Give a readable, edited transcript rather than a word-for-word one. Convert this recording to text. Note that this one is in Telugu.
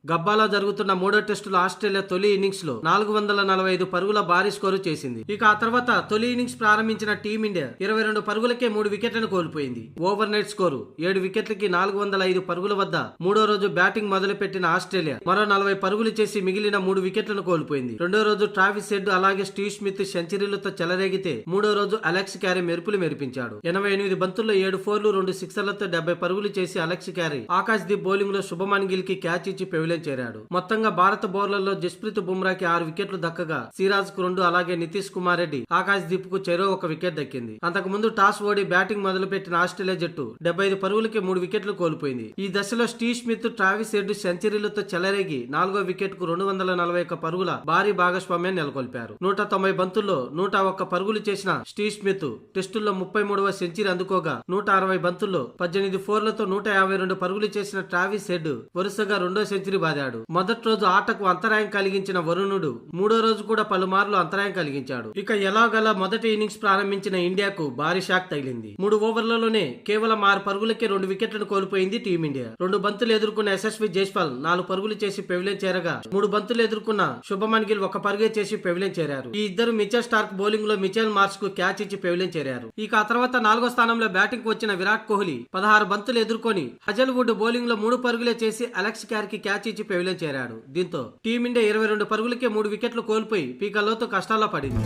గబ్బాలో జరుగుతున్న మూడో టెస్టులో ఆస్ట్రేలియా తొలి ఇన్నింగ్స్ లో 445 పరుగుల భారీ స్కోరు చేసింది. ఇక ఆ తర్వాత తొలి ఇన్నింగ్స్ ప్రారంభించిన టీమిండియా 22 పరుగులకే 3 వికెట్లను కోల్పోయింది. ఓవర్ నైట్ స్కోరు 7 వికెట్లకి 405 పరుగుల వద్ద మూడో రోజు బ్యాటింగ్ మొదలుపెట్టిన ఆస్ట్రేలియా మరో 40 పరుగులు చేసి మిగిలిన 3 వికెట్లను కోల్పోయింది. రెండో రోజు ట్రావిస్ హెడ్ అలాగే స్టీవ్ స్మిత్ సెంచరీలతో చెలరేగితే మూడో రోజు అలెక్స్ క్యారీ మెరుపులు మెరిపించాడు. 88 బంతుల్లో 7 ఫోర్లు 2 సిక్సర్లతో 70 పరుగులు చేసి Alex Carey Akash Deep bowling లో శుభమన్ గిల్ కి క్యాచ్ ఇచ్చి చేరాడు. మొత్తంగా భారత బౌలర్లలో జస్ప్రీత్ బుమ్రాకి 6 వికెట్లు దక్కగా సిరాజ్ కు 2 అలాగే నితీష్ కుమార్ రెడ్డి ఆకాశ్ దీప్ కు చెరో 1 వికెట్ దక్కింది. అంతకు ముందు టాస్ ఓడి బ్యాటింగ్ మొదలుపెట్టిన ఆస్ట్రేలియా జట్టు 75 పరుగులకి 3 వికెట్లు కోల్పోయింది. ఈ దశలో స్టీవ్ స్మిత్ ట్రావిస్ హెడ్ సెంచరీలతో చెలరేగి 4వ వికెట్ కు 241 పరుగుల భారీ భాగస్వామ్యాన్ని నెలకొల్పారు. 190 బంతుల్లో 101 పరుగులు చేసిన స్టీవ్ స్మిత్ టెస్టుల్లో 33వ సెంచరీ అందుకోగా 160 బంతుల్లో 18 ఫోర్లతో 152 పరుగులు చేసిన ట్రావిస్ హెడ్ వరుసగా రెండో సెంచరీ బాదాడు. మొదటి రోజు ఆటకు అంతరాయం కలిగించిన వరుణుడు మూడో రోజు కూడా పలుమార్లు అంతరాయం కలిగించాడు. ఇక ఎలాగలా మొదటి ఇన్నింగ్స్ ప్రారంభించిన ఇండియాకు భారీ షాక్ తగిలింది. 3 ఓవర్లలోనే కేవలం 6 పరుగులకే 2 వికెట్లను కోల్పోయింది టీమిండియా. 2 బంతులు ఎదుర్కొన్న యశస్వి జైస్వాల్ 4 పరుగులు చేసి పెవిలియన్ చేరగా 3 బంతులు ఎదుర్కొన్న శుభమన్ గిల్ 1 పరుగే చేసి పెవిలియన్ చేరారు. ఈ ఇద్దరు మిచెల్ స్టార్క్ బౌలింగ్ లో మిచెల్ మార్ష్ కు క్యాచ్ ఇచ్చి పెవిలియన్ చేరారు. ఇక ఆ తర్వాత 4వ స్థానంలో బ్యాటింగ్ కు వచ్చిన విరాట్ కోహ్లీ 16 బంతులు ఎదుర్కొని హజల్వుడ్ బౌలింగ్ లో 3 పరుగులే చేసి అలెక్స్ క్యార్ కి క్యాచ్ ఇచ్చి పెవిలియన్ చేరాడు. దీంతో టీమిండియా 22 పరుగులకే 3 వికెట్లు కోల్పోయి పీకల్లోతో కష్టాల్లో పడింది.